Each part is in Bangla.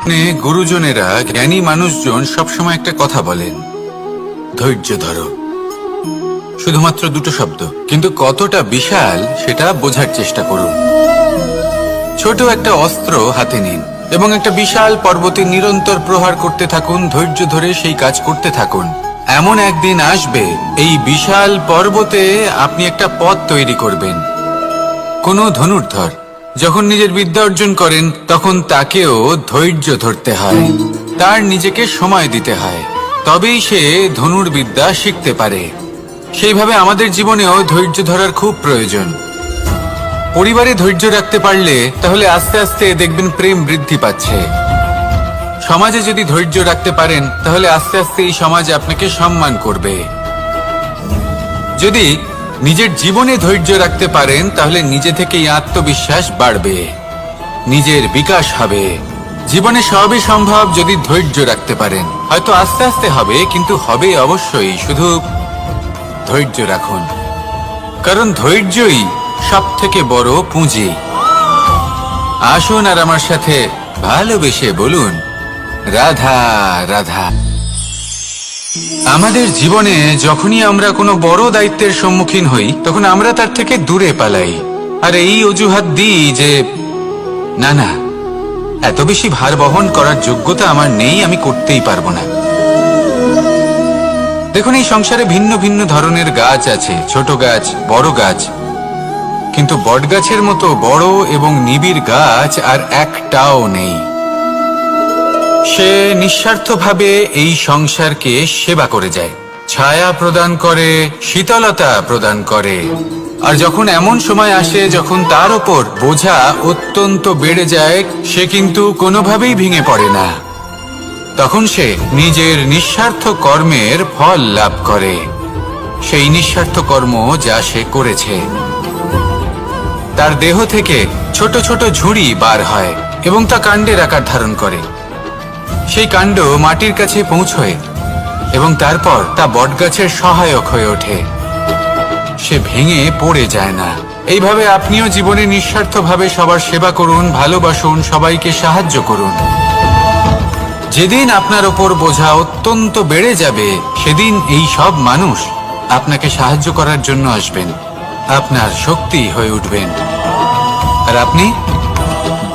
গুরুজনেরা, জ্ঞানী মানুষজন সবসময় একটা কথা বলেন, ধৈর্য ধরো। শুধুমাত্র দুটো শব্দ, কিন্তু কতটা বিশাল সেটা বোঝার চেষ্টা করুন। ছোট একটা অস্ত্র হাতে নিন এবং একটা বিশাল পর্বতে নিরন্তর প্রহার করতে থাকুন। ধৈর্য ধরে সেই কাজ করতে থাকুন। এমন একদিন আসবে, এই বিশাল পর্বতে আপনি একটা পথ তৈরি করবেন। কোনো ধনুর্ধর যখন নিজের বিদ্যা অর্জন করেন, তখন তাকেও ধৈর্য ধরতে হয়, তার নিজেকে সময় দিতে হয়, তবেই সে ধনুর্বিদ্যা শিখতে পারে। সেইভাবে আমাদের জীবনেও ধৈর্য ধরার খুব প্রয়োজন। পরিবারে ধৈর্য রাখতে পারলে তাহলে আস্তে আস্তে দেখবেন প্রেম বৃদ্ধি পাচ্ছে। সমাজে যদি ধৈর্য রাখতে পারেন, তাহলে আস্তে আস্তে এই সমাজ আপনাকে সম্মান করবে। যদি নিজের জীবনে ধৈর্য রাখতে পারেন, তাহলে নিজে থেকেই আত্মবিশ্বাস বাড়বে, নিজের বিকাশ হবে। জীবনে সবই সম্ভব যদি ধৈর্য রাখতে পারেন। হয়তো আস্তে আস্তে হবে, কিন্তু হবে অবশ্যই। শুধু ধৈর্য রাখুন, কারণ ধৈর্যই সব থেকে বড় পুঁজি। আসুন আর আমার সাথে ভালোবেসে বলুন, রাধা রাধা। আমাদের জীবনে যখনই আমরা কোনো বড় দায়িত্বের সম্মুখীন হই, তখন আমরা তার থেকে দূরে পালাই, আর এই অজুহাত দিই যে না না, এত বেশি ভার বহন করার যোগ্যতা আমার নেই, আমি করতেই পারবো না। দেখুন, এই সংসারে ভিন্ন ভিন্ন ধরনের গাছ আছে, ছোট গাছ, বড় গাছ, কিন্তু বটগাছের মতো বড় এবং নিবিড় গাছ আর একটাও নেই। সে নিঃস্বার্থভাবে এই সংসারকে সেবা করে যায়, ছায়া প্রদান করে, শীতলতা প্রদান করে। আর যখন এমন সময় আসে যখন তার ওপর বোঝা অত্যন্ত বেড়ে যায়, সে কিন্তু কোনোভাবেই ভেঙে পড়ে না। তখন সে নিজের নিঃস্বার্থ কর্মের ফল লাভ করে, সেই নিঃস্বার্থ কর্ম যা সে করেছে। তার দেহ থেকে ছোট ছোট ঝুড়ি বার হয় এবং তা কাণ্ডের আকার ধারণ করে। সেই কাণ্ড মাটির কাছে পৌঁছয় এবং তারপর তা বটগাছের সহায়ক হয়ে ওঠে। সে ভেঙে পড়ে যায় না। এইভাবে আপনিও জীবনে নিঃস্বার্থভাবে সবার সেবা করুন, ভালোবাসুন, সবাইকে সাহায্য করুন। যেদিন আপনার ওপর বোঝা অত্যন্ত বেড়ে যাবে, সেদিন এই সব মানুষ আপনাকে সাহায্য করার জন্য আসবেন, আপনার শক্তি হয়ে উঠবেন, আর আপনি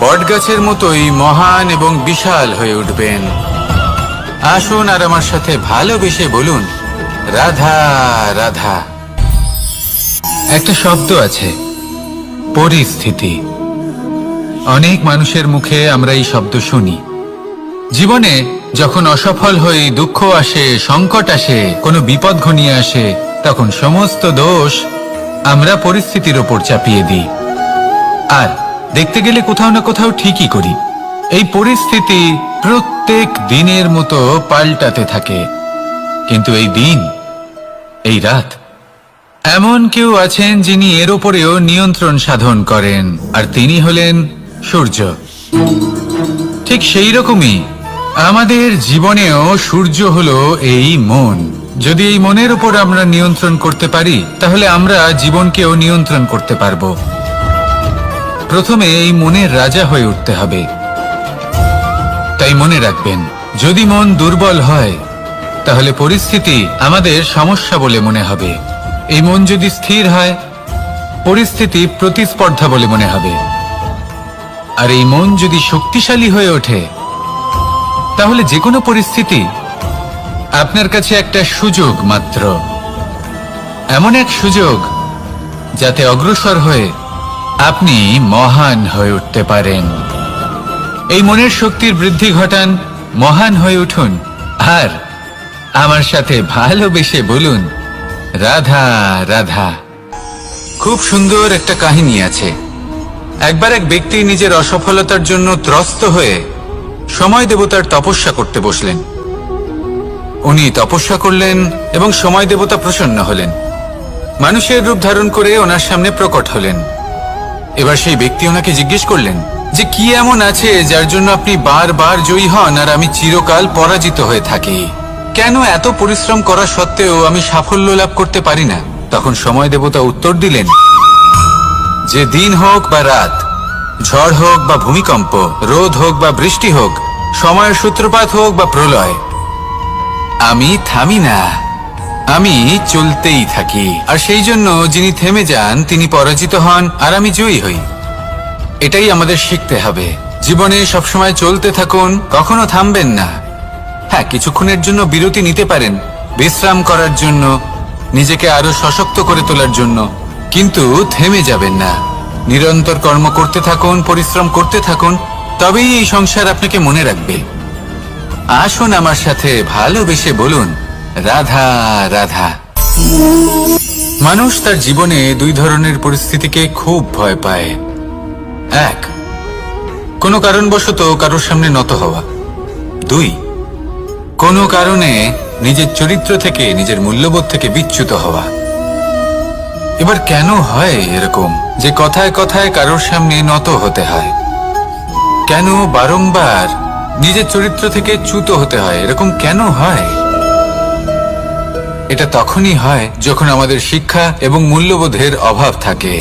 বটগাছের মতোই মহান এবং বিশাল হয়ে উঠবেন। আসুন আর আমার সাথে ভালোবেসে বলুন, রাধা রাধা। একটা শব্দ আছে, পরিস্থিতি। অনেক মানুষের মুখে আমরা এই শব্দ শুনি। জীবনে যখন অসফল হই, দুঃখ আসে, সংকট আসে, কোনো বিপদ ঘনিয়ে আসে, তখন সমস্ত দোষ আমরা পরিস্থিতির ওপর চাপিয়ে দিই। আর দেখতে গেলে কোথাও না কোথাও ঠিকই করি। এই পরিস্থিতি প্রত্যেক দিনের মতো পাল্টাতে থাকে, কিন্তু এই দিন, এই রাত, এমন কেউ আছেন যিনি এর ওপরেও নিয়ন্ত্রণ সাধন করেন, আর তিনি হলেন সূর্য। ঠিক সেই রকমই আমাদের জীবনেও সূর্য হলো এই মন। যদি এই মনের উপর আমরা নিয়ন্ত্রণ করতে পারি, তাহলে আমরা জীবনকেও নিয়ন্ত্রণ করতে পারবো। প্রথমে এই মনের রাজা হয়ে উঠতে হবে। তাই মনে রাখবেন, যদি মন দুর্বল হয়, তাহলে পরিস্থিতি আমাদের সমস্যা বলে মনে হবে। এই মন যদি স্থির হয়, পরিস্থিতি প্রতিস্পর্ধা বলে মনে হবে। আর এই মন যদি শক্তিশালী হয়ে ওঠে, তাহলে যে কোনো পরিস্থিতি আপনার কাছে একটা সুযোগ মাত্র, এমন এক সুযোগ যাতে অগ্রসর হয়ে আপনি মহান হয়ে উঠতে পারেন। এই মনের শক্তির বৃদ্ধি ঘটান, মহান হয়ে উঠুন, আর আমার সাথে ভালোবেসে বলুন, রাধা রাধা। খুব সুন্দর একটা কাহিনী আছে। একবার এক ব্যক্তি নিজের অসফলতার জন্য ত্রস্ত হয়ে সময় দেবতার তপস্যা করতে বসলেন। উনি তপস্যা করলেন এবং সময় দেবতা প্রসন্ন হলেন, মানুষের রূপ ধারণ করে ওনার সামনে প্রকট হলেন। এবার সেই ব্যক্তি ওনাকে জিজ্ঞেস করলেন যে কি এমন আছে যার জন্য আপনি বারবার জয়ী হন আর আমি চিরকাল পরাজিত হয়ে থাকি? কেন এত পরিশ্রম করা সত্ত্বেও আমি সাফল্য লাভ করতে পারি না? তখন সময় দেবতা উত্তর দিলেন যে দিন হোক বা রাত, ঝড় হোক বা ভূমিকম্প, রোদ হোক বা বৃষ্টি হোক, সময়ের সূত্রপাত হোক বা প্রলয়, আমি থামি না, আমি চলতেই থাকি। আর সেই জন্য যিনি থেমে যান তিনি পরাজিত হন, আর আমি জয়ী হই। এটাই আমাদের শিখতে হবে। জীবনে সবসময় চলতে থাকুন, কখনো থামবেন না। হ্যাঁ, কিছুক্ষণের জন্য বিরতি নিতে পারেন, বিশ্রাম করার জন্য, নিজেকে আরো সশক্ত করে তোলার জন্য, কিন্তু থেমে যাবেন না। নিরন্তর কর্ম করতে থাকুন, পরিশ্রম করতে থাকুন, তবেই এই সংসার আপনাকে মনে রাখবে। আসুন আমার সাথে ভালোবেসে বলুন, রাধা রাধা। মানুষ তার জীবনে দুই ধরনের পরিস্থিতিকে খুব ভয় পায়। এক, কোনো কারণবশত কারোর সামনে নত হওয়া। দুই, কোনো কারণে নিজের চরিত্র থেকে, নিজের মূল্যবোধ থেকে বিচ্যুত হওয়া। এবার কেন হয় এরকম যে কথায় কথায় কারোর সামনে নত হতে হয়? কেন বারংবার নিজের চরিত্র থেকে চ্যুত হতে হয়? এরকম কেন হয়? এটা তখনই হয় যখন আমাদের শিক্ষা এবং মূল্যবোধের অভাব থাকে।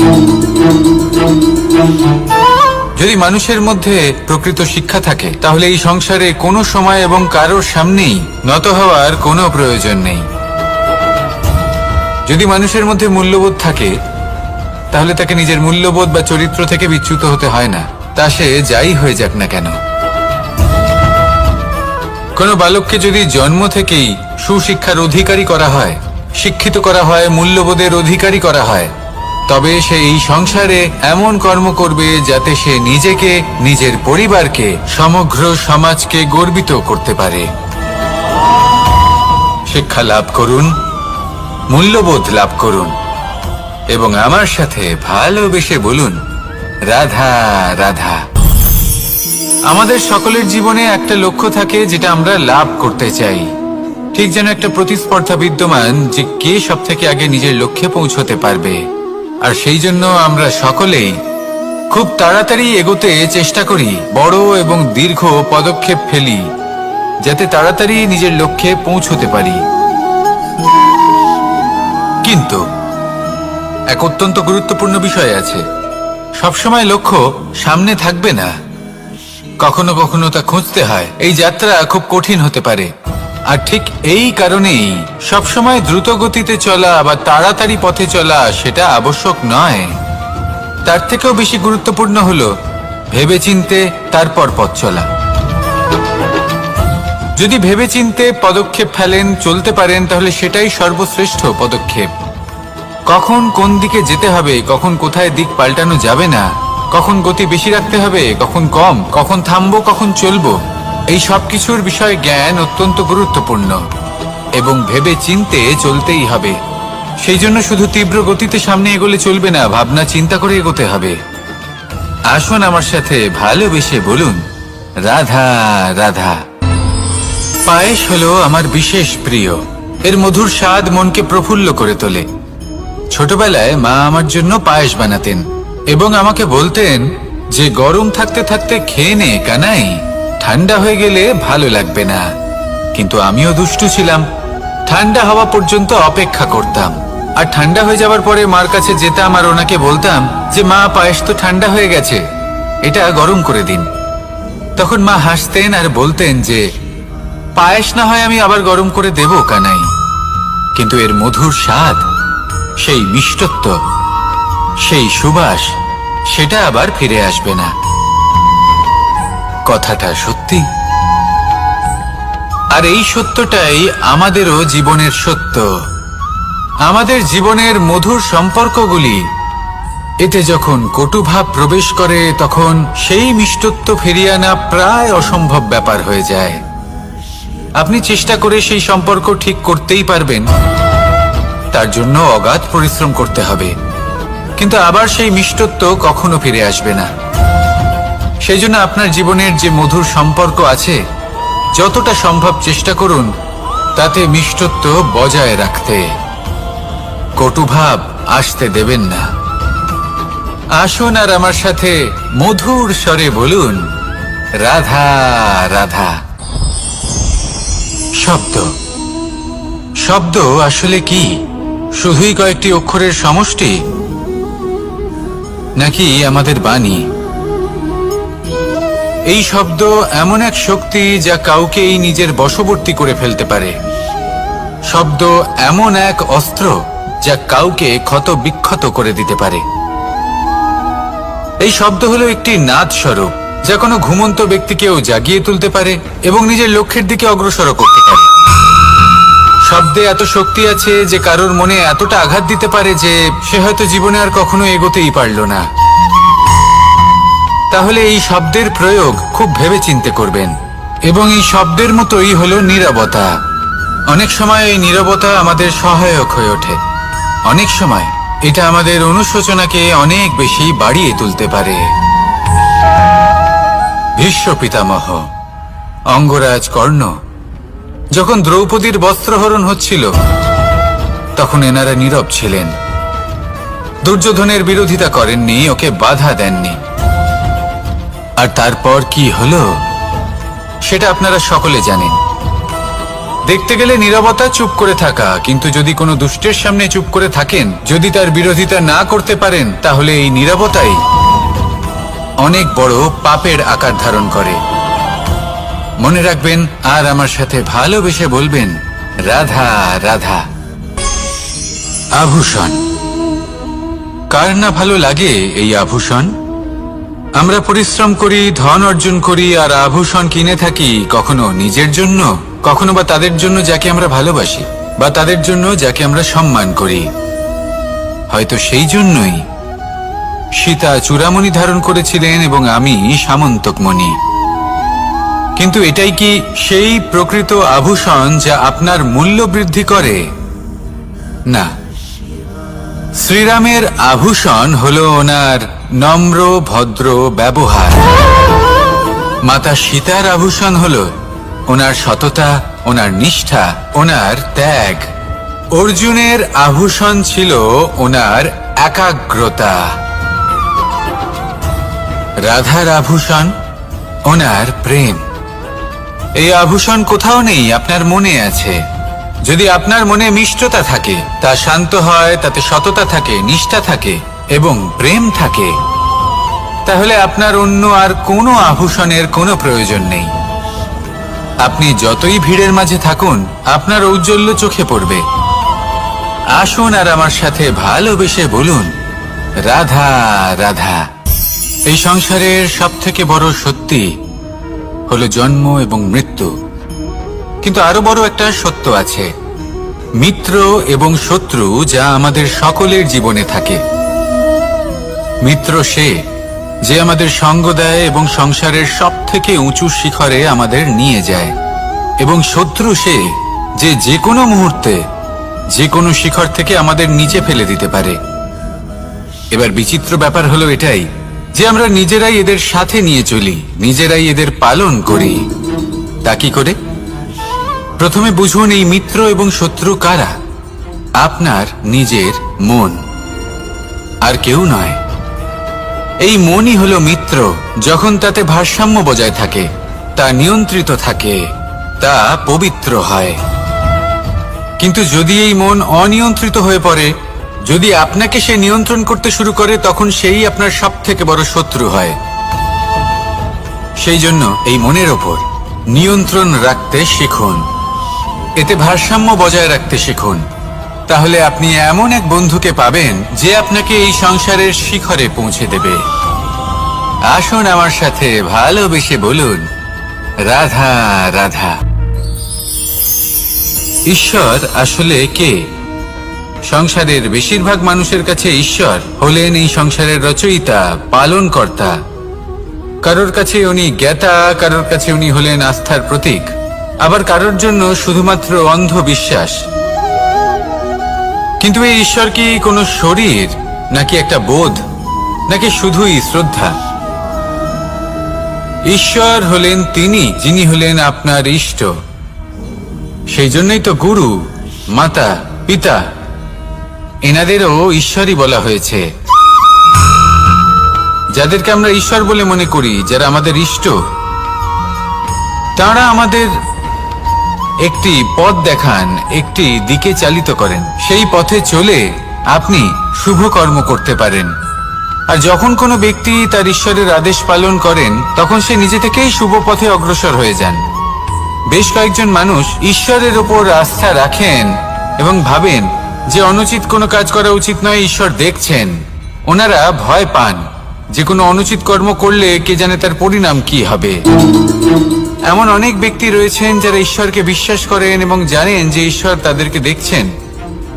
যদি মানুষের মধ্যে প্রকৃত শিক্ষা থাকে, তাহলে এই সংসারে কোনো সময় এবং কারোর সামনেই নত হওয়ার কোনো প্রয়োজন নেই। যদি মানুষের মধ্যে মূল্যবোধ থাকে, তাহলে তাকে নিজের মূল্যবোধ বা চরিত্র থেকে বিচ্যুত হতে হয় না, তা সে যাই হয়ে যাক না কেন। কোনো বালককে যদি জন্ম থেকেই সুশিক্ষার অধিকারী করা হয়, শিক্ষিত করা হয়, মূল্যবোধের অধিকারী করা হয়, তবে সে এই সংসারে এমন কর্ম করবে যাতে সে নিজেকে, নিজের পরিবারকে, সমগ্র সমাজকে গর্বিত করতে পারে। শিক্ষা লাভ করুন, মূল্যবোধ লাভ করুন, এবং আমার সাথে ভালোবেসে বলুন, রাধা রাধা। আমাদের সকলের জীবনে একটা লক্ষ্য থাকে যেটা আমরা লাভ করতে চাই। ঠিক যেন একটা প্রতিস্পর্ধা বিদ্যমান যে কে সব থেকে আগে নিজের লক্ষ্যে পৌঁছতে পারবে। আর সেই জন্য আমরা সকলেই খুব তাড়াতাড়ি এগোতে চেষ্টা করি, বড় এবং দীর্ঘ পদক্ষেপ ফেলি, যাতে তাড়াতাড়ি নিজের লক্ষ্যে পৌঁছতে পারি। কিন্তু এক অত্যন্ত গুরুত্বপূর্ণ বিষয় আছে, সবসময় লক্ষ্য সামনে থাকবে না, কখনো কখনো তা খুঁজতে হয়। এই যাত্রা খুব কঠিন হতে পারে, আর ঠিক এই কারণেই সবসময় দ্রুত গতিতে চলা বা তাড়াতাড়ি পথে চলা সেটা আবশ্যক নয়। তার থেকেও বেশি গুরুত্বপূর্ণ হলো ভেবেচিন্তে তারপর পথ চলা। যদি ভেবেচিন্তে পদক্ষেপ ফেলেন, চলতে পারেন, তাহলে সেটাই সর্বশ্রেষ্ঠ পদক্ষেপ। কখন কোন দিকে যেতে হবে, কখন কোথায় দিক পাল্টানো যাবে না, কখন গতি বেশি রাখতে হবে, কখন কম, কখন থামবো, কখন চলবো, এই সব কিছুর বিষয়ে জ্ঞান অত্যন্ত গুরুত্বপূর্ণ, এবং ভেবে চিন্তে চলতেই হবে। সেই জন্য শুধু তীব্র গতিতে সামনে এগোলে চলবে না, ভাবনা চিন্তা করে এগোতে হবে। আসুন আমার সাথে ভালোবেসে বলুন, রাধা রাধা। পায়েস হলো আমার বিশেষ প্রিয়। এর মধুর স্বাদ মনকে প্রফুল্ল করে তোলে। ছোটবেলায় মা আমার জন্য পায়েস বানাতেন এবং আমাকে বলতেন যে গরম থাকতে থাকতে খেয়ে নে কানাই, ঠান্ডা হয়ে গেলে ভালো লাগবে না। কিন্তু আমিও দুষ্টু ছিলাম, ঠান্ডা হওয়া পর্যন্ত অপেক্ষা করতাম, আর ঠান্ডা হয়ে যাওয়ার পরে মার কাছে যেতাম আর ওনাকে বলতাম যে মা, পায়েস তো ঠান্ডা হয়ে গেছে, এটা গরম করে দিন। তখন মা হাসতেন আর বলতেন যে পায়েস না হয় আমি আবার গরম করে দেব কানাই, কিন্তু এর মধুর স্বাদ, সেই মিষ্টত্ব, সেই সুবাস, সেটা আবার ফিরে আসবে না। কথাটা সত্যি, আর এই সত্যটাই আমাদেরও জীবনের সত্য। আমাদের জীবনের মধুর সম্পর্কগুলি, এতে যখন কটুভাব প্রবেশ করে, তখন সেই মিষ্টত্ব ফিরিয়ে আনা প্রায় অসম্ভব ব্যাপার হয়ে যায়। আপনি চেষ্টা করে সেই সম্পর্ক ঠিক করতেই পারবেন, তার জন্য অগাধ পরিশ্রম করতে হবে, কিন্তু আবার সেই মিষ্টত্ব কখনো ফিরে আসবে না। সেই জন্য আপনার জীবনের যে মধুর সম্পর্ক আছে, যতটা সম্ভব চেষ্টা করুন তাতে মিষ্টত্ব বজায় রাখতে। কটুভাব আসতে দেবেন না। আসুন আর আমার সাথে মধুর স্বরে বলুন, রাধা রাধা। শব্দ, শব্দ আসলে কি? শুধুই কয়েকটি অক্ষরের সমষ্টি, নাকি আমাদের বাণী? এই শব্দ এমন এক শক্তি যা কাউকে এই নিজের বশবর্তী করে ফেলতে পারে। শব্দ এমন এক অস্ত্র যা কাউকে ক্ষত বিক্ষত করে দিতে পারে। এই শব্দ হলো একটি নাদ স্বরূপ যা কোনো ঘুমন্ত ব্যক্তিকেও জাগিয়ে তুলতে পারে এবং নিজের লক্ষ্যের দিকে অগ্রসর করতে পারে। শব্দে এত শক্তি আছে যে কারোর মনে এতটা আঘাত দিতে পারে যে সে হয়তো জীবনে আর কখনো এগোতেই পারল না। তাহলে এই শব্দের প্রয়োগ খুব ভেবেচিন্তে করবেন। এবং এই শব্দের মতোই হলো নীরবতা। অনেক সময় এই নীরবতা আমাদের সহায়ক হয়ে ওঠে। অনেক সময় এটা আমাদের অনুশোচনাকে অনেক বেশি বাড়িয়ে তুলতে পারে। ভীষ্ম পিতামহ, অঙ্গরাজ কর্ণ যখন দ্রৌপদীর বস্ত্রহরণ হচ্ছিল তখন এনারা নীরব ছিলেন। দুর্যোধনের বিরোধিতা করেননি, ওকে বাধা দেননি। আর তারপর কি হলো সেটা আপনারা সকলে জানেন। দেখতে গেলে নীরবতা চুপ করে থাকা, কিন্তু যদি কোনো দুষ্টের সামনে চুপ করে থাকেন, যদি তার বিরোধিতা না করতে পারেন, তাহলে এই নীরবতাই অনেক বড় পাপের আকার ধারণ করে। মনে রাখবেন আর আমার সাথে ভালোবেসে বলবেন, রাধা রাধা। আভূষণ। কার না ভালো লাগে এই আভূষণ? আমরা পরিশ্রম করি, ধন অর্জন করি আর আভূষণ কিনে থাকি, কখনো নিজের জন্য, কখনো বা তাদের জন্য যাকে আমরা ভালোবাসি, বা তাদের জন্য যাকে আমরা সম্মান করি। হয়তো সেই জন্যই সীতা চূড়ামণি ধারণ করেছিলেন এবং আমি সামন্তকমণি। কিন্তু এটাই কি সেই প্রকৃত আভূষণ যা আপনার মূল্য বৃদ্ধি করে? না। শ্রীরামের আভূষণ হলো ওনার নম্র ভদ্র ব্যবহার। মাতা সীতার আভূষণ হলো ওনার সততা, ওনার নিষ্ঠা, ওনার ত্যাগ। অর্জুনের আভূষণ ছিল ওনার একাগ্রতা। রাধার আভূষণ ওনার প্রেম। এই আভূষণ কোথাও নেই, আপনার মনে আছে। যদি আপনার মনে মিষ্টতা থাকে, তা শান্ত হয়, তাতে সততা থাকে, নিষ্ঠা থাকে এবং প্রেম থাকে, তাহলে আপনার অন্য আর কোনো আভূষণের কোনো প্রয়োজন নেই। আপনি যতই ভিড়ের মাঝে থাকুন, আপনার ঔজ্জ্বল্য চোখে পড়বে। আসুন আর আমার সাথে ভালোবেসে বলুন, রাধা রাধা। এই সংসারের সবথেকে বড় সত্যি হলো জন্ম এবং মৃত্যু। কিন্তু আরো বড় একটা সত্য আছে, মিত্র এবং শত্রু, যা আমাদের সকলের জীবনে থাকে। মিত্র সে যে আমাদের সঙ্গ দেয় এবং সংসারের সবথেকে উঁচু শিখরে আমাদের নিয়ে যায়, এবং শত্রু সে যে যে কোনো মুহূর্তে যে কোনো শিখর থেকে আমাদের নিচে ফেলে দিতে পারে। এবার বিচিত্র ব্যাপার হলো এটাই যে আমরা নিজেরাই এদের সাথে নিয়ে চলি, নিজেরাই এদের পালন করি। তা কি করে? প্রথমে বুঝুন এই মিত্র এবং শত্রু কারা। আপনার নিজের মন, আর কেউ নয়। এই মনই হলো মিত্র যখন তাতে ভারসাম্য বজায় থাকে, তা নিয়ন্ত্রিত থাকে, তা পবিত্র হয়। কিন্তু যদি এই মন অনিয়ন্ত্রিত হয়ে পড়ে, যদি আপনাকে সে নিয়ন্ত্রণ করতে শুরু করে, তখন সেই আপনার সবথেকে বড় শত্রু হয়। সেই জন্য এই মনের ওপর নিয়ন্ত্রণ রাখতে শিখুন, এতে ভারসাম্য বজায় রাখতে শিখুন। তাহলে আপনি এমন এক বন্ধুকে পাবেন যে আপনাকে এই সংসারের শিখরে পৌঁছে দেবে। আসুন আমার সাথে ভালোবেসে বলুন, রাধা রাধা। ঈশ্বর আসলে কে? সংসারের বেশিরভাগ মানুষের কাছে ঈশ্বর হলেন এই সংসারের রচয়িতা, পালনকর্তা। কারোর কাছে উনি জ্ঞাতা, কারোর কাছে উনি হলেন আস্থার প্রতীক, আবার কারোর জন্য শুধুমাত্র অন্ধ বিশ্বাস। কিন্তু এই ঈশ্বর কি কোনো শরীর, নাকি একটা বোধ, নাকি শুধুই শ্রদ্ধা? ঈশ্বর হলেন তিনি যিনি হলেন আপনার ইষ্ট। সেই জন্যই তো গুরু, মাতা, পিতা এনাদেরও ঈশ্বরই বলা হয়েছে। যাদেরকে আমরা ঈশ্বর বলে মনে করি, যারা আমাদের ইষ্ট, তারা আমাদের একটি পথ দেখান, একটি দিকে চালিত করেন। সেই পথে চলে আপনি শুভ কর্ম করতে পারেন, আর যখন কোনো ব্যক্তি তার ঈশ্বরের আদেশ পালন করেন তখন সে নিজে থেকেই শুভ পথে অগ্রসর হয়ে যান। বেশ কয়েকজন মানুষ ঈশ্বরের ওপর আস্থা রাখেন এবং ভাবেন যে অনুচিত কোনো কাজ করা উচিত নয়, ঈশ্বর দেখছেন। ওনারা ভয় পান যে কোনো অনুচিত কর্ম করলে কে জানে তার পরিণাম কি হবে। এমন অনেক ব্যক্তি রয়েছেন যারা ঈশ্বরকে বিশ্বাস করেন এবং জানেন যে ঈশ্বর তাদেরকে দেখছেন,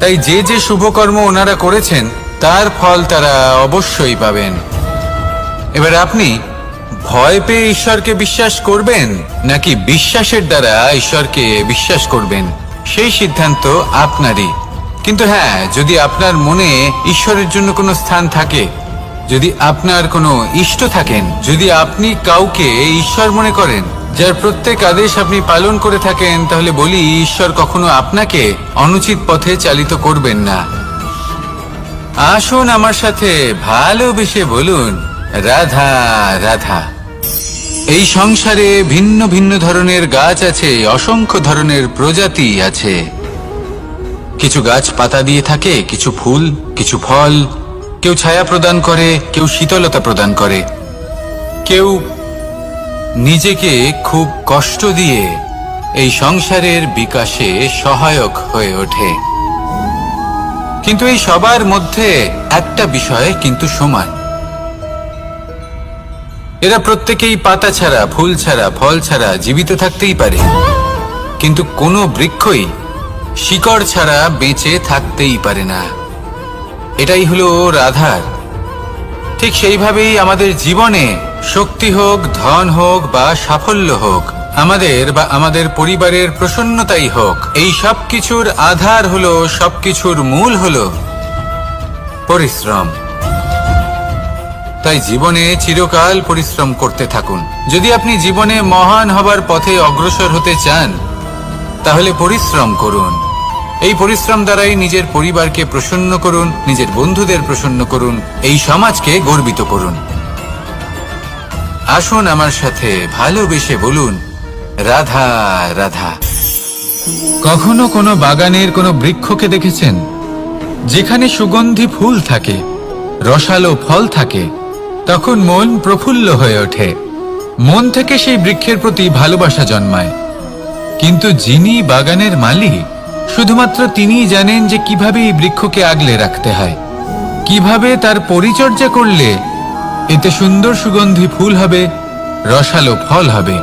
তাই যে যে শুভ কর্ম ওনারা করেছেন তার ফল তারা অবশ্যই পাবেন। এবার আপনি ভয় পেয়ে ঈশ্বরকে বিশ্বাস করবেন নাকি বিশ্বাসের দ্বারা ঈশ্বরকে বিশ্বাস করবেন, সেই সিদ্ধান্ত আপনারই। কিন্তু হ্যাঁ, যদি আপনার মনে ঈশ্বরের জন্য কোনো স্থান থাকে, যদি আপনার কোনো ইষ্ট থাকেন, যদি আপনি কাউকে ঈশ্বর মনে করেন যার প্রত্যেক আদেশ আপনি পালন করে থাকেন, তাহলে বলি ঈশ্বর কখনো আপনাকে অনুচিত পথে চালিত করবেন না। আসুন আমার সাথে ভালোবেসে বলুন, রাধা রাধা। এই সংসারে ভিন্ন ভিন্ন ধরনের গাছ আছে, অসংখ্য ধরনের প্রজাতি আছে। কিছু গাছ পাতা দিয়ে থাকে, কিছু ফুল, কিছু ফল। কেউ ছায়া প্রদান করে, কেউ শীতলতা প্রদান করে, কেউ নিজেকে খুব কষ্ট দিয়ে এই সংসারের বিকাশে সহায়ক হয়ে ওঠে। কিন্তু এই সবার মধ্যে একটা বিষয় কিন্তু সমান, এরা প্রত্যেকেই পাতা ছাড়া, ফুল ছাড়া, ফল ছাড়া জীবিত থাকতেই পারে, কিন্তু কোনো বৃক্ষই শিকড় ছাড়া বেঁচে থাকতেই পারে না। এটাই হলো রাধার। ঠিক সেইভাবেই আমাদের জীবনে শক্তি হোক, ধন হোক বা সাফল্য হোক, আমাদের পরিবারের প্রসন্নতাই হোক, এই সব কিছুর আধার হলো, সবকিছুর মূল হলো পরিশ্রম। তাই জীবনে চিরকাল পরিশ্রম করতে থাকুন। যদি আপনি জীবনে মহান হবার পথে অগ্রসর হতে চান, তাহলে পরিশ্রম করুন। এই পরিশ্রম দ্বারাই নিজের পরিবারকে প্রসন্ন করুন, নিজের বন্ধুদের প্রসন্ন করুন, এই সমাজকে গর্বিত করুন। আসুন আমার সাথে ভালোবেসে বলুন, রাধা রাধা। কখনো কোনো বাগানের কোনো বৃক্ষকে দেখেছেন যেখানে সুগন্ধি ফুল থাকে, রসালো ফল থাকে? তখন মন প্রফুল্ল হয়ে ওঠে, মন থেকে সেই বৃক্ষের প্রতি ভালোবাসা জন্মায়। কিন্তু যিনি বাগানের মালিক, শুধুমাত্র তিনিই জানেন যে কিভাবে এই বৃক্ষকে আগলে রাখতে হয়, কিভাবে তার পরিচর্যা করলে এতে সুন্দর সুগন্ধি ফুল হবে, রসালো ফল হবে।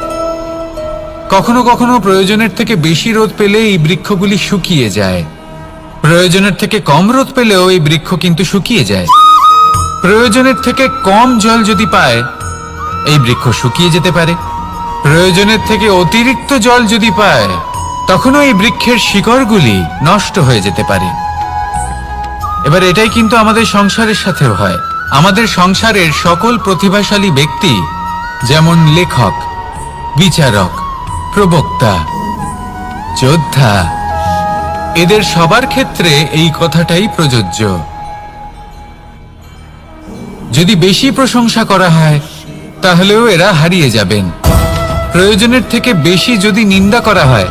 কখনো কখনো প্রয়োজনের থেকে বেশি রোদ পেলে এই বৃক্ষগুলি শুকিয়ে যায়, প্রয়োজনের থেকে কম রোদ পেলেও এই বৃক্ষ কিন্তু শুকিয়ে যায়। প্রয়োজনের থেকে কম জল যদি পায়, এই বৃক্ষ শুকিয়ে যেতে পারে। প্রয়োজনের থেকে অতিরিক্ত জল যদি পায়, তখনও এই বৃক্ষের শিকড়গুলি নষ্ট হয়ে যেতে পারে। এবার এটাই কিন্তু আমাদের সংসারের সাথেও হয়। আমাদের সংসারের সকল প্রতিভাশালী ব্যক্তি, যেমন লেখক, বিচারক, প্রবক্তা, যোদ্ধা, এদের সবার ক্ষেত্রে এই কথাটাই প্রযোজ্য। যদি বেশি প্রশংসা করা হয়, তাহলেও এরা হারিয়ে যাবেন। প্রয়োজনের থেকে বেশি যদি নিন্দা করা হয়,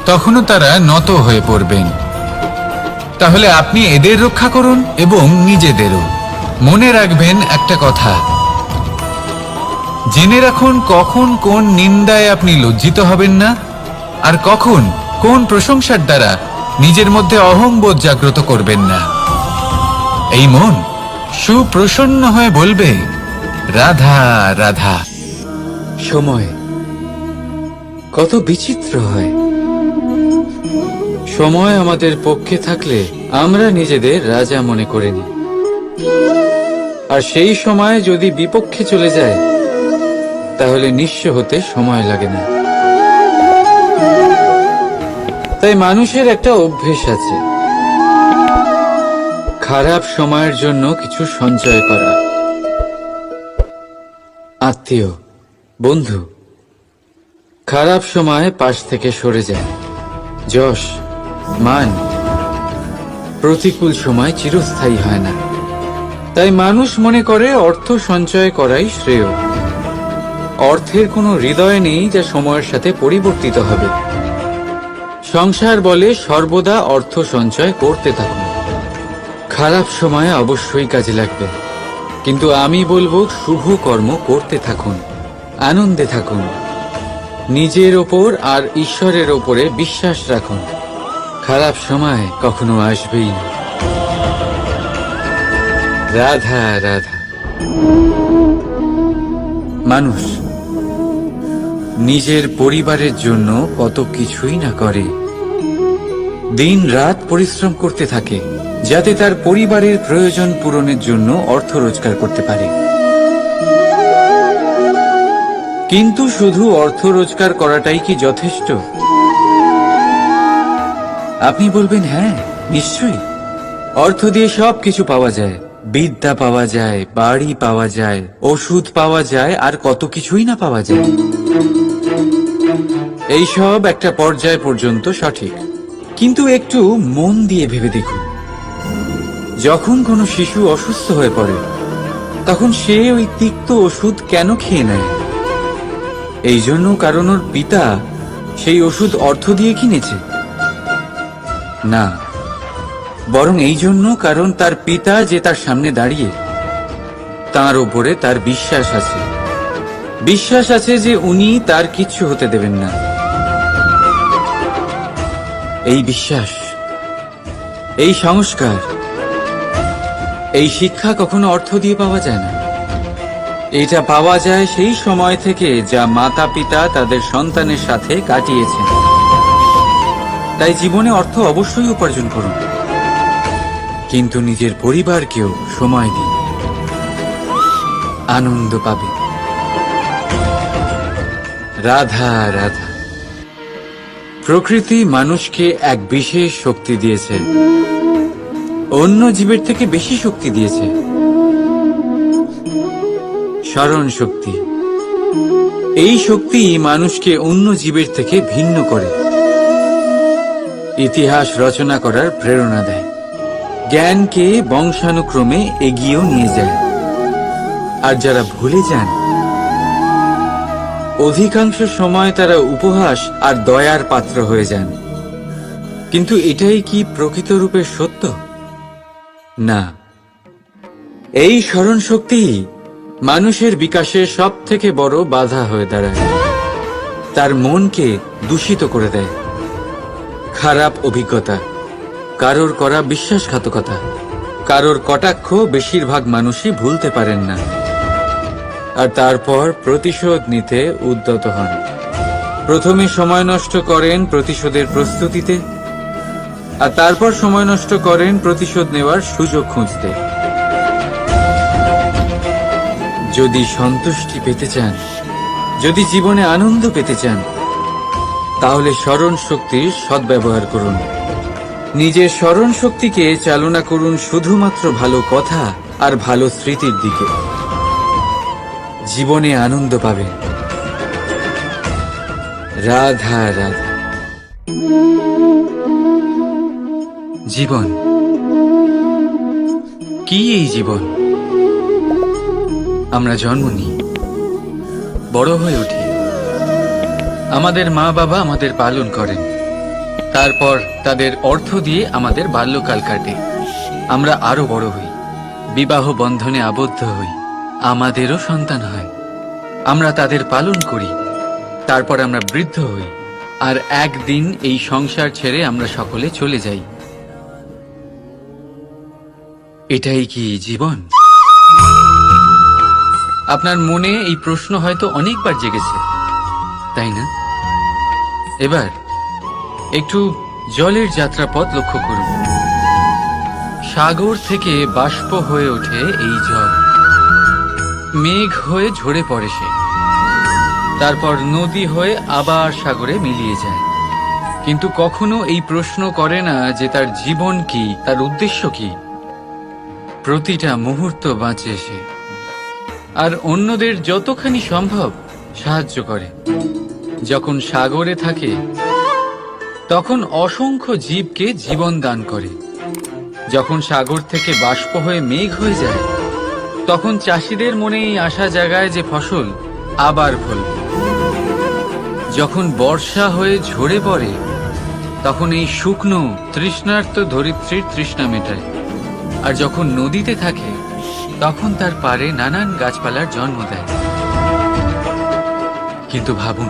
তখনও তারা নত হয়ে পড়বেন। তাহলে আপনি এদের রক্ষা করুন এবং নিজেদেরও। মনে রাখবেন একটা কথা, জেনে রাখুন কখন কোন নিন্দায় আপনি লজ্জিত হবেন না, আর কখন কোন প্রশংসার দ্বারা নিজের মধ্যে অহংবোধ জাগ্রত করবেন না। এই মন সুপ্রসন্ন হয়ে বলবে, রাধা রাধা। সময় কত বিচিত্র হয়। সময় আমাদের পক্ষে থাকলে আমরা নিজেদের রাজা মনে করে নিই, আর সেই সময় যদি বিপক্ষে চলে যায়, তাহলে নিঃস্ব হতে সময় লাগে না। তাই মানুষের একটা অভ্যেস আছে, খারাপ সময়ের জন্য কিছু সঞ্চয় করা। আত্মীয়, বন্ধু খারাপ সময় পাশ থেকে সরে যায়। যশ, মান প্রতিকূল সময় চিরস্থায়ী হয় না। তাই মানুষ মনে করে অর্থ সঞ্চয় করাই শ্রেয়। অর্থের কোনো হৃদয় নেই যা সময়ের সাথে পরিবর্তিত হবে। সংসার বলে সর্বদা অর্থ সঞ্চয় করতে থাকুন। খারাপ সময়ে অবশ্যই কাজে লাগবে, কিন্তু আমি বলবো শুভ কর্ম করতে থাকুন, আনন্দে থাকুন, নিজের ওপর আর ঈশ্বরের ওপরে বিশ্বাস রাখুন। খারাপ সময় কখনো আসবেই না। রাধা রাধা। মানুষ নিজের পরিবারের জন্য কত কিছুই না করে, দিন রাত পরিশ্রম করতে থাকে যাতে তার পরিবারের প্রয়োজন পূরণের জন্য অর্থ রোজগার করতে পারে। কিন্তু শুধু অর্থ রোজগার করাটাই কি যথেষ্ট? আপনি বলবেন হ্যাঁ, নিশ্চয়ই। অর্থ দিয়ে সবকিছু পাওয়া যায়, বিদ্যা পাওয়া যায়, বাড়ি পাওয়া যায়, ওষুধ পাওয়া যায়, আর কত কিছুই না পাওয়া যায়। এই সব একটা পর্যায় পর্যন্ত সঠিক, কিন্তু একটু মন দিয়ে ভেবে দেখুন, যখন কোনো শিশু অসুস্থ হয়ে পড়ে তখন সে ওই তিক্ত ওষুধ কেন খেয়ে নেয়? এই জন্য কারণ ওর পিতা সেই ওষুধ অর্থ দিয়ে কিনেছে? না, বরং এই জন্য কারণ তার পিতা যে তার সামনে দাঁড়িয়ে, তার উপরে তার বিশ্বাস আছে। বিশ্বাস আছে যে উনি তার কিচ্ছু হতে দেবেন না। এই বিশ্বাস, এই সংস্কার, এই শিক্ষা কখনো অর্থ দিয়ে পাওয়া যায় না। এটা পাওয়া যায় সেই সময় থেকে যা মাতা পিতা তাদের সন্তানের সাথে কাটিয়েছেন। তাই জীবনে অর্থ অবশ্যই উপার্জন করুন, কিন্তু নিজের পরিবারকেও সময় দিন, আনন্দ পাবে। রাধা রাধা। প্রকৃতি মানুষকে এক বিশেষ শক্তি দিয়েছে, অন্য জীবের থেকে বেশি শক্তি দিয়েছে। স্মরণ শক্তি। এই শক্তি মানুষকে অন্য জীবের থেকে ভিন্ন করে, ইতিহাস রচনা করার প্রেরণা দেয়, জ্ঞানকে বংশানুক্রমে এগিয়েও নিয়ে যায়। আর যারা ভুলে যান, অধিকাংশ সময় তারা উপহাস আর দয়ার পাত্র হয়ে যান। কিন্তু এটাই কি প্রকৃত রূপে সত্য? না। এই স্মরণ শক্তি মানুষের বিকাশের সব থেকে বড় বাধা হয়ে দাঁড়ায়, তার মনকে দূষিত করে দেয়। খারাপ অভিজ্ঞতা, কারোর করা বিশ্বাসঘাতকতা, কারোর কটাক্ষ বেশিরভাগ মানুষই ভুলতে পারেন না, আর তারপর প্রতিশোধ নিতে উদ্যত হন। প্রথমে সময় নষ্ট করেন প্রতিশোধের প্রস্তুতিতে, আর তারপর সময় নষ্ট করেন প্রতিশোধ নেওয়ার সুযোগ খুঁজতে। যদি সন্তুষ্টি পেতে চান, যদি জীবনে আনন্দ পেতে চান, তাহলে স্মরণ শক্তির সদ্ব্যবহার করুন। নিজের স্মরণ শক্তিকে চালনা করুন শুধুমাত্র ভালো কথা আর ভালো স্মৃতির দিকে। জীবনে আনন্দ পাবেন। রাধা রাধা। জীবন কি? এই জীবন আমরা জন্ম নিই, বড় হয়ে উঠি, আমাদের মা বাবা আমাদের পালন করেন, তারপর তাদের অর্থ দিয়ে আমাদের বাল্যকাল কাটে, আমরা আরো বড় হই, বিবাহ বন্ধনে আবদ্ধ হই, আমাদেরও সন্তান হয়, আমরা তাদের পালন করি, তারপর আমরা বৃদ্ধ হই, আর একদিন এই সংসার ছেড়ে আমরা সকলে চলে যাই। এটাই কি জীবন? আপনার মনে এই প্রশ্ন হয়তো অনেকবার জেগেছে, তাই না? এবার একটু জলের যাত্রাপথ লক্ষ্য করুন। সাগর থেকে বাষ্প হয়ে ওঠে এই জল, মেঘ হয়ে ঝরে পড়ে সে, তারপর নদী হয়ে আবার সাগরে মিলিয়ে যায়। কিন্তু কখনো এই প্রশ্ন করে না যে তার জীবন কি, তার উদ্দেশ্য কি। প্রতিটা মুহূর্ত বাঁচে সে, আর অন্যদের যতখানি সম্ভব সাহায্য করে। যখন সাগরে থাকে তখন অসংখ্য জীবকে জীবন দান করে। যখন সাগর থেকে বাষ্প হয়ে মেঘ হয়ে যায়, তখন চাষিদের মনে এই আশা জাগায় যে ফসল আবার ফলবে। যখন বর্ষা হয়ে ঝরে পড়ে, তখন এই শুকনো তৃষ্ণার্ত ধরিত্রীর তৃষ্ণা মেটায়। আর যখন নদীতে থাকে, তখন তার পাড়ে নানান গাছপালার জন্ম দেয়। কিন্তু ভাবুন,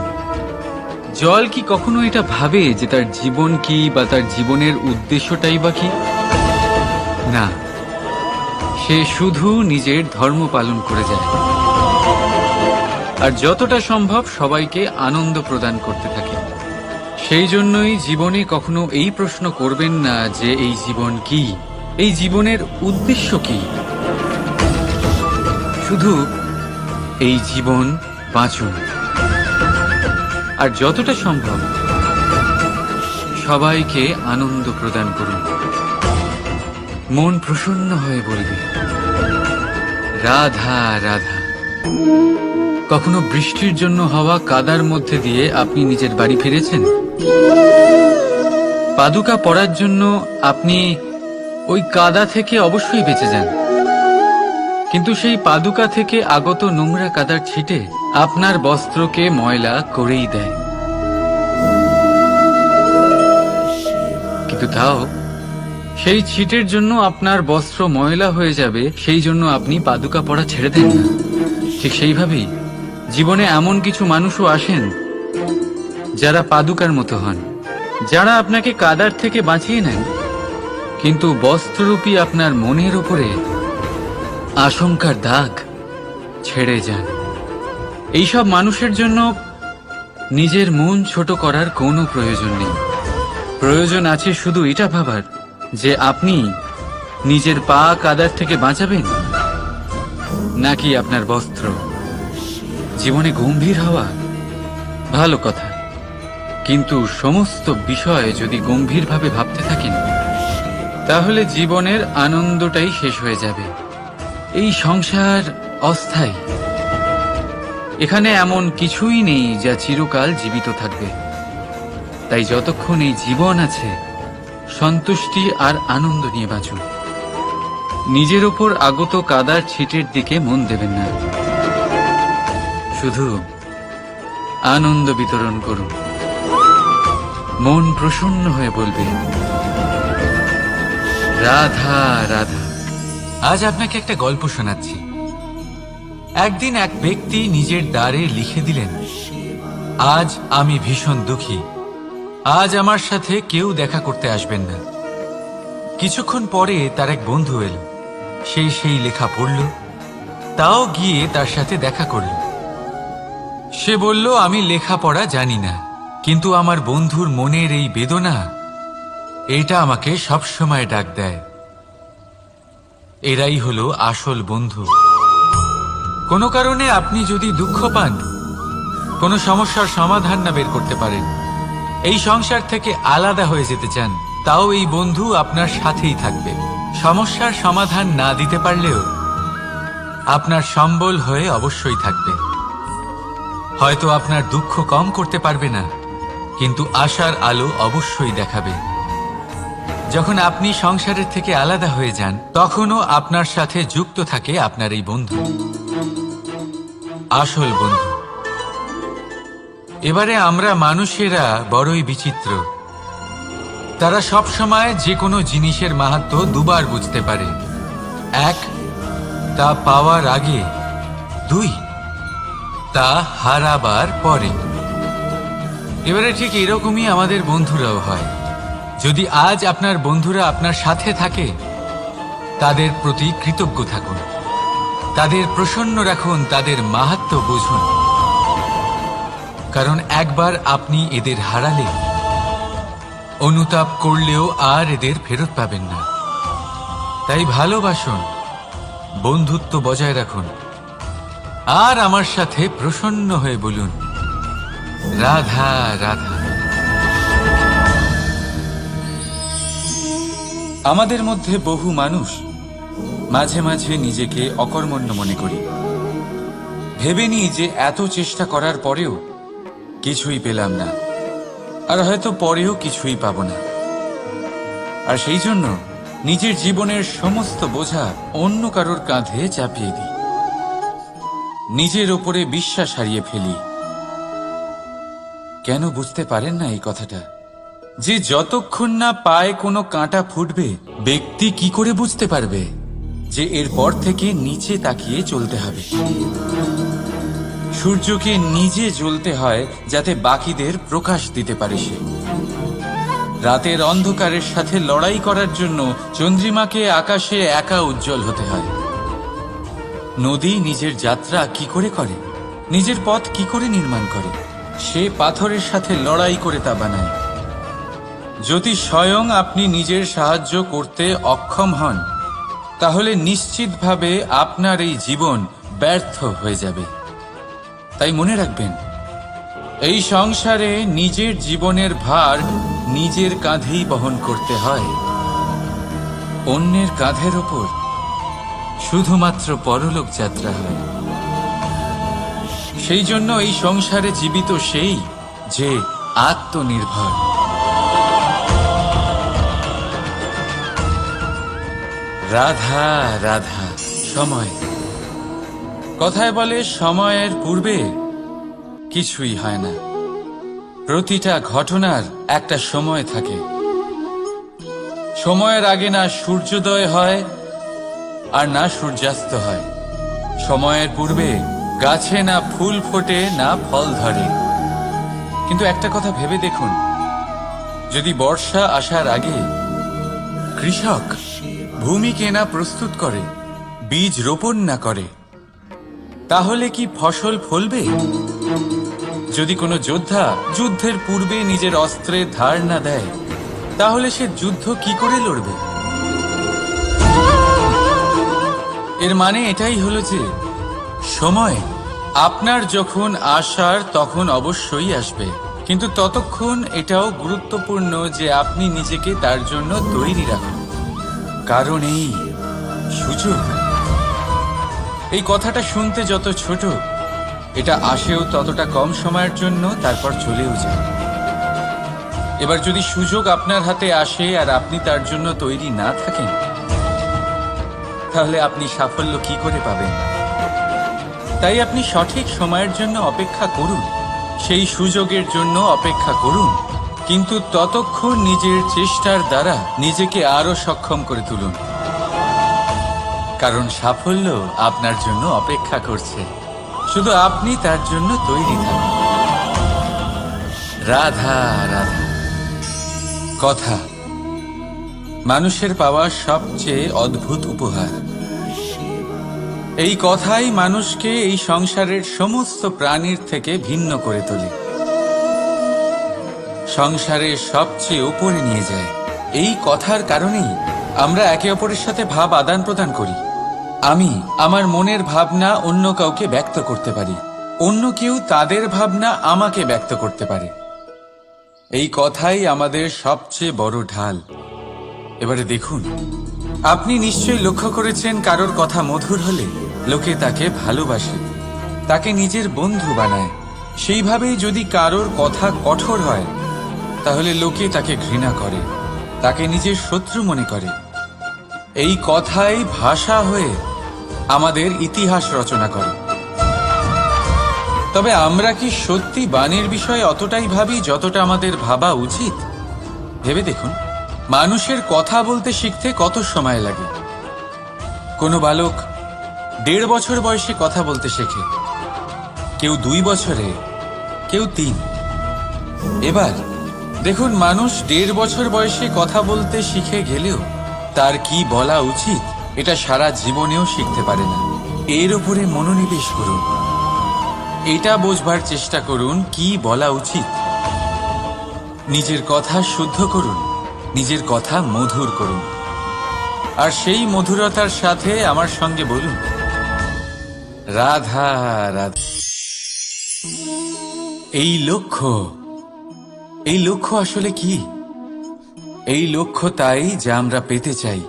জল কি কখনো এটা ভাবে যে তার জীবন কি বা তার জীবনের উদ্দেশ্যটাই বা কি? না, সে শুধু নিজের ধর্ম পালন করে যায় আর যতটা সম্ভব সবাইকে আনন্দ প্রদান করতে থাকে। সেই জন্যই জীবনে কখনো এই প্রশ্ন করবেন না যে এই জীবন কি, এই জীবনের উদ্দেশ্য কি। শুধু এই জীবন বাঁচুন আর যতটা সম্ভব সবাইকে আনন্দ প্রদান করুন। মন প্রসন্ন হয়ে বলবে রাধা রাধা। কখনো বৃষ্টির জন্য হওয়া কাদার মধ্যে দিয়ে আপনি নিজের বাড়ি ফিরেছেন? পাদুকা পরার জন্য আপনি ওই কাদা থেকে অবশ্যই বেঁচে যান, কিন্তু সেই পাদুকা থেকে আগত নোংরা কাদার ছিটে আপনার বস্ত্রকে ময়লা করেই দেয়। কিন্তু তাও সেই ছিটের জন্য আপনার বস্ত্র ময়লা হয়ে যাবে, সেই জন্য আপনি পাদুকা পরা ছেড়ে দেন না। ঠিক সেইভাবেই জীবনে এমন কিছু মানুষও আসেন যারা পাদুকার মতো হন, যারা আপনাকে কাদার থেকে বাঁচিয়ে নেন, কিন্তু বস্ত্ররূপী আপনার মনের উপরে আশঙ্কার দাগ ছেড়ে যান। এইসব মানুষের জন্য নিজের মন ছোট করার কোনো প্রয়োজন নেই। প্রয়োজন আছে শুধু এটা ভাবার যে আপনি নিজের পা কাদার থেকে বাঁচাবেন নাকি আপনার বস্ত্র। জীবনে গম্ভীর হওয়া ভালো কথা, কিন্তু সমস্ত বিষয় যদি গম্ভীরভাবে ভাবতে থাকেন তাহলে জীবনের আনন্দটাই শেষ হয়ে যাবে। এই সংসার অস্থায়ী, এখানে এমন কিছুই নেই যা চিরকাল জীবিত থাকবে। তাই যতক্ষণ এই জীবন আছে সন্তুষ্টি আর আনন্দ নিয়ে বাঁচুন। নিজের ওপর আগত কাদার ছিটের দিকে মন দেবেন না, শুধু আনন্দ বিতরণ করুন। মন প্রসন্ন হয়ে বলবে রাধা রাধা। আজ আপনাকে একটা গল্প শোনাচ্ছি। একদিন এক ব্যক্তি নিজের দ্বারে লিখে দিলেন, আজ আমি ভীষণ দুঃখী, আজ আমার সাথে কেউ দেখা করতে আসবেন না। কিছুক্ষণ পরে তার এক বন্ধু এল, সেই লেখা পড়ল, তাও গিয়ে তার সাথে দেখা করল। সে বলল, আমি লেখাপড়া জানি না, কিন্তু আমার বন্ধুর মনের এই বেদনা, এটা আমাকে সবসময় ডাক দেয়। এরাই হলো আসল বন্ধু। কোনো কারণে আপনি যদি দুঃখ পান, কোনো সমস্যার সমাধান না বের করতে পারেন, এই সংসার থেকে আলাদা হয়ে যেতে চান, তাও এই বন্ধু আপনার সাথেই থাকবে। সমস্যার সমাধান না দিতে পারলেও আপনার সম্বল হয়ে অবশ্যই থাকবে। হয়তো আপনার দুঃখ কম করতে পারবে না, কিন্তু আশার আলো অবশ্যই দেখাবে। যখন আপনি সংসারের থেকে আলাদা হয়ে যান, তখনও আপনার সাথে যুক্ত থাকে আপনার এই বন্ধু, আসল বন্ধু। এবারে আমরা মানুষেরা বড়ই বিচিত্র। তারা সব সময় যে কোনো জিনিসের মাহাত্ম্য দুবার বুঝতে পারে। এক, তা পাওয়ার আগে। দুই, তা হারাবার পরে। এবারে ঠিক এরকমই আমাদের বন্ধুরাও হয়। যদি আজ আপনার বন্ধুরা আপনার সাথে থাকে, তাদের প্রতি কৃতজ্ঞ থাকুন, তাদের প্রসন্ন রাখুন, তাদের মাহাত্ম্য বুঝুন। কারণ একবার আপনি এদের হারালে অনুতাপ করলেও আর এদের ফেরত পাবেন না। তাই ভালোবাসুন, বন্ধুত্ব বজায় রাখুন, আর আমার সাথে প্রসন্ন হয়ে বলুন রাধা রাধা। আমাদের মধ্যে বহু মানুষ মাঝে মাঝে নিজেকে অকর্মণ্য মনে করি, ভেবে নিই যে এত চেষ্টা করার পরেও কিছুই পেলাম না, আর হয়তো পরেও কিছুই পাবো না। আর সেই জন্য নিজের জীবনের সমস্ত বোঝা অন্য কারোর কাঁধে চাপিয়ে দিই, নিজের ওপরে বিশ্বাস হারিয়ে ফেলি। কেন বুঝতে পারেন না এই কথাটা? যে যতক্ষণ না পায়ে কোনো কাঁটা ফুটবে, ব্যক্তি কি করে বুঝতে পারবে যে এরপর থেকে নিচে তাকিয়ে চলতে হবে। সূর্যকে নিজে জ্বলতে হয় যাতে বাকিদের প্রকাশ দিতে পারে সে। রাতের অন্ধকারের সাথে লড়াই করার জন্য চন্দ্রিমাকে আকাশে একা উজ্জ্বল হতে হয়। নদী নিজের যাত্রা কি করে করে, নিজের পথ কি করে নির্মাণ করে, সে পাথরের সাথে লড়াই করে তা বানায়। যদি স্বয়ং আপনি নিজের সাহায্য করতে অক্ষম হন, তাহলে নিশ্চিতভাবে আপনার এই জীবন ব্যর্থ হয়ে যাবে। তাই মনে রাখবেন, এই সংসারে নিজের জীবনের ভার নিজের কাঁধেই বহন করতে হয়। অন্যের কাঁধের ওপর শুধুমাত্র পরলোক যাত্রা হয়। সেই জন্য এই সংসারে জীবিত সেই যে আত্মনির্ভর। রাধা রাধা। সময়, কথায় বলে সময়ের পূর্বে কিছুই হয় না। প্রতিটা ঘটনার একটা সময় থাকে। সময়ের আগে না সূর্যোদয় হয় আর না সূর্যাস্ত হয়। সময়ের পূর্বে গাছে না ফুল ফোটে না ফল ধরে। কিন্তু একটা কথা ভেবে দেখুন, যদি বর্ষা আসার আগে কৃষক ভূমিকে না প্রস্তুত করে, বীজ রোপণ না করে, তাহলে কি ফসল ফলবে? যদি কোনো যোদ্ধা যুদ্ধের পূর্বে নিজের অস্ত্রে ধার না দেয়, তাহলে সে যুদ্ধ কি করে লড়বে? এর মানে এটাই হলো যে সময় আপনার যখন আসার তখন অবশ্যই আসবে, কিন্তু ততক্ষণ এটাও গুরুত্বপূর্ণ যে আপনি নিজেকে তার জন্য তৈরি রাখুন। কারণ এই সুযোগ, এই কথাটা শুনতে যত ছোট, এটা আসেও ততটা কম সময়ের জন্য, তারপর চলেও যায়। এবার যদি সুযোগ আপনার হাতে আসে আর আপনি তার জন্য তৈরি না থাকেন, তাহলে আপনি সাফল্য কি করে পাবেন? তাই আপনি সঠিক সময়ের জন্য অপেক্ষা করুন, সেই সুযোগের জন্য অপেক্ষা করুন, কিন্তু ততক্ষণ নিজের চেষ্টার দ্বারা নিজেকে আরো সক্ষম করে তুলুন। কারণ সাফল্য আপনার জন্য অপেক্ষা করছে, শুধু আপনি তার জন্য তৈরি থাকুন। রাধা রাধা। কথা মানুষের পাওয়া সবচেয়ে অদ্ভুত উপহার। এই কথাই মানুষকে এই সংসারের সমস্ত প্রাণীর থেকে ভিন্ন করে তোলে, সংসারের সবচেয়ে উপরে নিয়ে যায়। এই কথার কারণেই আমরা একে অপরের সাথে ভাব আদান প্রদান করি। আমি আমার মনের ভাবনা অন্য কাউকে ব্যক্ত করতে পারি, অন্য কেউ তাদের ভাবনা আমাকে ব্যক্ত করতে পারে। এই কথাই আমাদের সবচেয়ে বড় ঢাল। এবারে দেখুন, আপনি নিশ্চয়ই লক্ষ্য করেছেন, কারোর কথা মধুর হলে লোকে তাকে ভালোবাসে, তাকে নিজের বন্ধু বানায়। সেইভাবেই যদি কারোর কথা কঠোর হয়, তাহলে লোকে তাকে ঘৃণা করে, তাকে নিজের শত্রু মনে করে। এই কথাই ভাষা হয়ে আমাদের ইতিহাস রচনা করে। তবে আমরা কি সত্যি বাণীর বিষয়ে অতটাই ভাবি যতটা আমাদের ভাবা উচিত? ভেবে দেখুন, মানুষের কথা বলতে শিখতে কত সময় লাগে। কোনো বালক 1.5 বছর বয়সে কথা বলতে শেখে, কেউ 2 বছরে, কেউ 3। এবার দেখুন, মানুষ 1.5 বছর বয়সে কথা বলতে শিখে গেলেও তার কি বলা উচিত এটা সারা জীবনেও শিখতে পারে না। এর উপরে মনোনিবেশ করুন, এটা বোঝবার চেষ্টা করুন কি বলা উচিত। নিজের কথা শুদ্ধ করুন, নিজের কথা মধুর করুন, আর সেই মধুরতার সাথে আমার সঙ্গে বলুন, রাধা রাধা। এই লক্ষ্য আসলে কি? এই লক্ষ্য তাই যা আমরা পেতে চাই।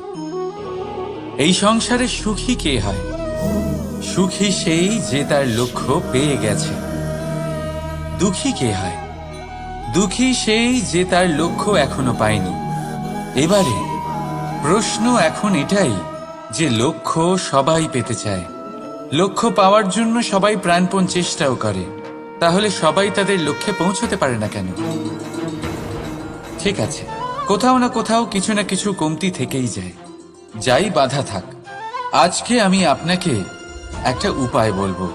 এই সংসারে সুখী কে হয়? সুখী সেই যে তার লক্ষ্য পেয়ে গেছে। দুঃখী কে হয়? দুঃখী সেই যে তার লক্ষ্য এখনো পায়নি। এবারে প্রশ্ন এখন এটাই যে লক্ষ্য সবাই পেতে চায়, লক্ষ্য পাওয়ার জন্য সবাই প্রাণপণ চেষ্টাও করে, তাহলে সবাই তাদের লক্ষ্যে পৌঁছতে পারে না কেন? ঠিক আছে, কোথাও না কোথাও কিছু না কিছু কমতি থেকেই যায়, যাই বাধা থাক। আজকে আমি আপনাকে একটা উপায় বলবো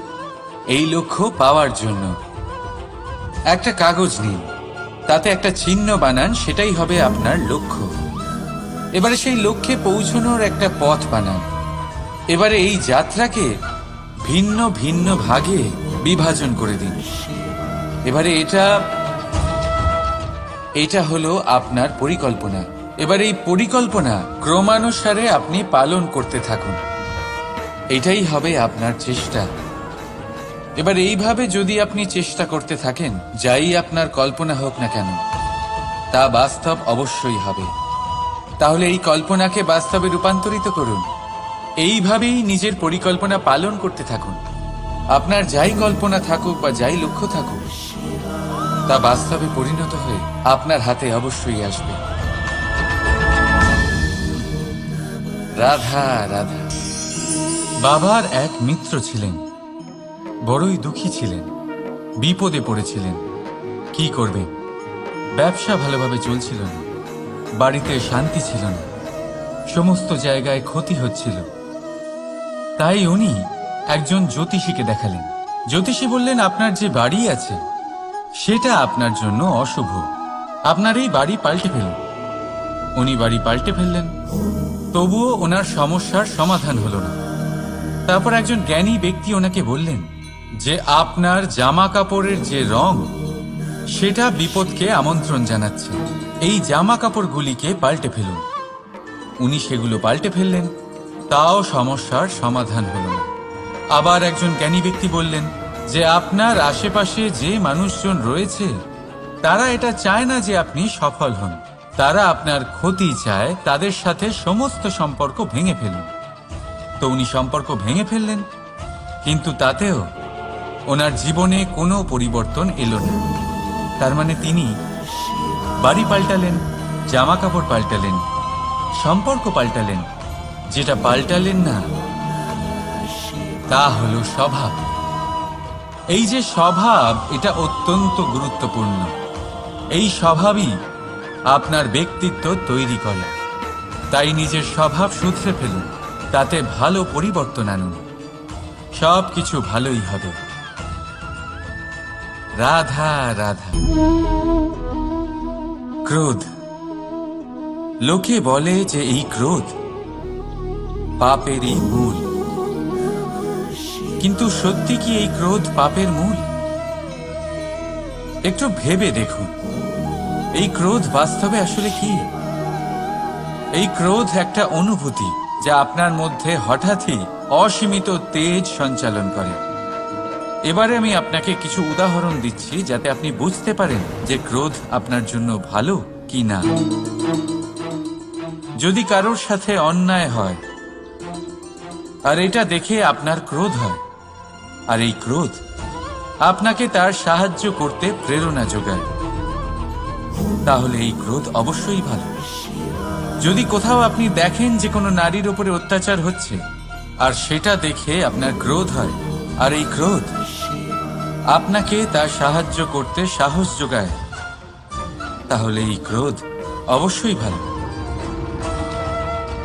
এই লক্ষ্য পাওয়ার জন্য। একটা কাগজ নিন, তাতে একটা চিহ্ন বানান, সেটাই হবে আপনার লক্ষ্য। এবারে সেই লক্ষ্যে পৌঁছানোর একটা পথ বানান। এবারে এই যাত্রাকে ভিন্ন ভিন্ন ভাগে বিভাজন করে দিন। এবারে এটা হলো আপনার পরিকল্পনা। এবার এই পরিকল্পনা ক্রমানুসারে আপনি পালন করতে থাকুন। এটাই হবে আপনার চেষ্টা। এবার এইভাবে যদি আপনি চেষ্টা করতে থাকেন, যাই আপনার কল্পনা হোক না কেন, তা বাস্তব অবশ্যই হবে। তাহলে এই কল্পনাকে বাস্তবে রূপান্তরিত করুন। এইভাবেই নিজের পরিকল্পনা পালন করতে থাকুন। আপনার যাই কল্পনা থাকুক বা যাই লক্ষ্য থাকুক, তা বাস্তবে পরিণত হয়ে আপনার হাতে অবশ্যই আসবে। রাধা রাধা। বাবার এক মিত্র ছিলেন, বড়ই দুঃখী ছিলেন, বিপদে পড়েছিলেন। কি করবেন? ব্যবসা ভালোভাবে চলছিল না, বাড়িতে শান্তি ছিল না, সমস্ত জায়গায় ক্ষতি হচ্ছিল। তাই উনি একজন জ্যোতিষীকে দেখালেন। জ্যোতিষী বললেন, আপনার যে বাড়ি আছে সেটা আপনার জন্য অশুভ, আপনার এই বাড়ি পাল্টে ফেলুন। উনি বাড়ি পাল্টে ফেললেন, তবুও ওনার সমস্যার সমাধান হলো না। তারপর একজন জ্ঞানী ব্যক্তি ওনাকে বললেন যে আপনার জামা কাপড়ের যে রং, সেটা বিপদকে আমন্ত্রণ জানাচ্ছে, এই জামা কাপড়গুলিকে পাল্টে ফেলুন। উনি সেগুলো পাল্টে ফেললেন, তাও সমস্যার সমাধান হলো না। আবার একজন জ্ঞানী ব্যক্তি বললেন যে আপনার আশেপাশে যে মানুষজন রয়েছে, তারা এটা চায় না যে আপনি সফল হন, তারা আপনার ক্ষতি চায়, তাদের সাথে সমস্ত সম্পর্ক ভেঙে ফেলুন। তো উনি সম্পর্ক ভেঙে ফেললেন, কিন্তু তাতেও ওনার জীবনে কোনো পরিবর্তন এলো না। তার মানে তিনি বাড়ি পাল্টালেন, জামা কাপড় পাল্টালেন, সম্পর্ক পাল্টালেন, যেটা পাল্টালেন না তা হলো স্বভাব। এই যে স্বভাব, এটা অত্যন্ত গুরুত্বপূর্ণ। এই স্বভাবই আপনার ব্যক্তিত্ব তৈরি করে। তাই নিজের স্বভাব শুধরে ফেলুন, তাতে ভালো পরিবর্তন আনুন, সব কিছু ভালোই হবে। রাধা রাধা। ক্রোধ। লোকে বলে যে এই ক্রোধ পাপেরই মূল, কিন্তু সত্যি কি এই ক্রোধ পাপের মূল? একটু ভেবে দেখুন, এই ক্রোধ বাস্তবে আসলে কি? এই ক্রোধ একটা অনুভূতি যা আপনার মধ্যে হঠাৎই অসীমিত তেজ সঞ্চালন করে। এবারে আমি আপনাকে কিছু উদাহরণ দিচ্ছি যাতে আপনি বুঝতে পারেন যে ক্রোধ আপনার জন্য ভালো কি না। যদি কারোর সাথে অন্যায় হয় আর এটা দেখে আপনার ক্রোধ হয়, আর এই ক্রোধ আপনাকে তার সাহায্য করতে প্রেরণা যোগায়, তাহলে এই ক্রোধ অবশ্যই ভালো। যদি কোথাও আপনি দেখেন যে কোনো নারীর উপরে অত্যাচার হচ্ছে আর সেটা দেখে আপনার ক্রোধ হয়, আর এই ক্রোধ আপনাকে তার সাহায্য করতে সাহস যোগায়, তাহলে এই ক্রোধ অবশ্যই ভালো।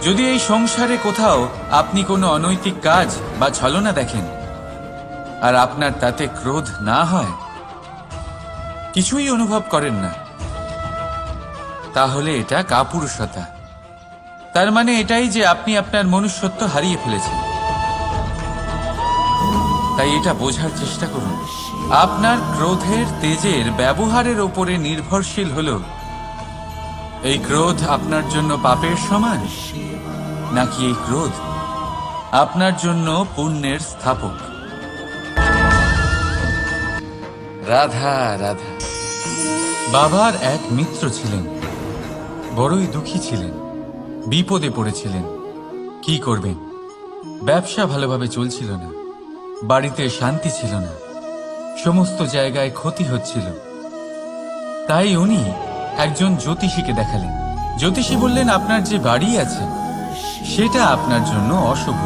যদি এই সংসারে কোথাও আপনি কোনো অনৈতিক কাজ বা ছলনা দেখেন আর আপনার তাতে ক্রোধ না হয়, কিছুই অনুভব করেন না, তাহলে এটা কাপুরুষতা। তার মানে এটাই যে আপনি আপনার মনুষ্যত্ব হারিয়ে ফেলেছেন। তাই এটা বোঝার চেষ্টা করুন, আপনার ক্রোধের তেজের ব্যবহারের উপরে নির্ভরশীল হলো এই ক্রোধ আপনার জন্য পাপের সমান, নাকি এই ক্রোধ আপনার জন্য পুণ্যের স্থাপক। রাধা রাধা। বাবার এক মিত্র ছিলেন, বড়ই দুঃখী ছিলেন, বিপদে পড়েছিলেন। কি করবেন? ব্যবসা ভালোভাবে চলছিল না, বাড়িতে শান্তি ছিল না, সমস্ত জায়গায় ক্ষতি হচ্ছিল। তাই উনি একজন জ্যোতিষীকে দেখালেন। জ্যোতিষী বললেন, আপনার যে বাড়ি আছে সেটা আপনার জন্য অশুভ,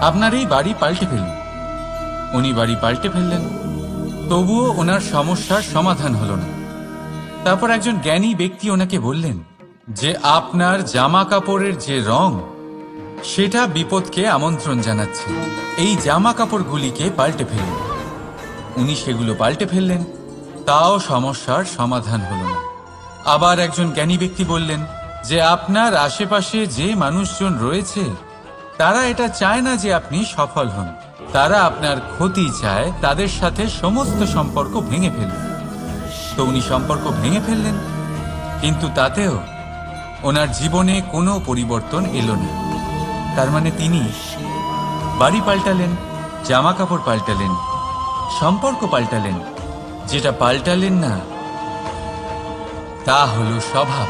আপনার এই বাড়ি পাল্টে ফেলুন। উনি বাড়ি পাল্টে ফেললেন, তবুও ওনার সমস্যার সমাধান হলো না। তারপর একজন জ্ঞানী ব্যক্তি ওনাকে বললেন যে আপনার জামা কাপড়ের যে রং, সেটা বিপদকে আমন্ত্রণ জানাচ্ছে। এই জামা কাপড়গুলিকে পাল্টে ফেলুন। উনি সেগুলো পাল্টে ফেললেন, তাও সমস্যার সমাধান হলো না। আবার একজন জ্ঞানী ব্যক্তি বললেন যে আপনার আশেপাশে যে মানুষজন রয়েছে তারা এটা চায় না যে আপনি সফল হন, তারা আপনার ক্ষতি চায়, তাদের সাথে সমস্ত সম্পর্ক ভেঙে ফেলুন। তো উনি সম্পর্ক ভেঙে ফেললেন, কিন্তু তাতেও ওনার জীবনে কোনো পরিবর্তন এলো না। তার মানে তিনি বাড়ি পাল্টালেন, জামা কাপড় পাল্টালেন, সম্পর্ক পাল্টালেন, যেটা পাল্টালেন না তা হলো স্বভাব।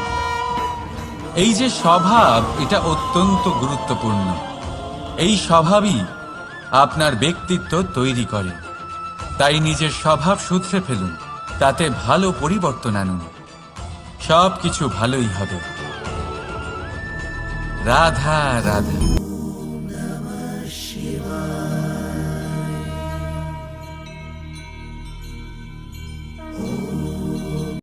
এই যে স্বভাব, এটা অত্যন্ত গুরুত্বপূর্ণ। এই স্বভাবই আপনার ব্যক্তিত্ব তৈরি করে। তাই নিজের স্বভাব শুধরে ফেলুন, তাতে ভালো পরিবর্তন আনুন, সব কিছু ভালোই হবে। রাধা রাধা।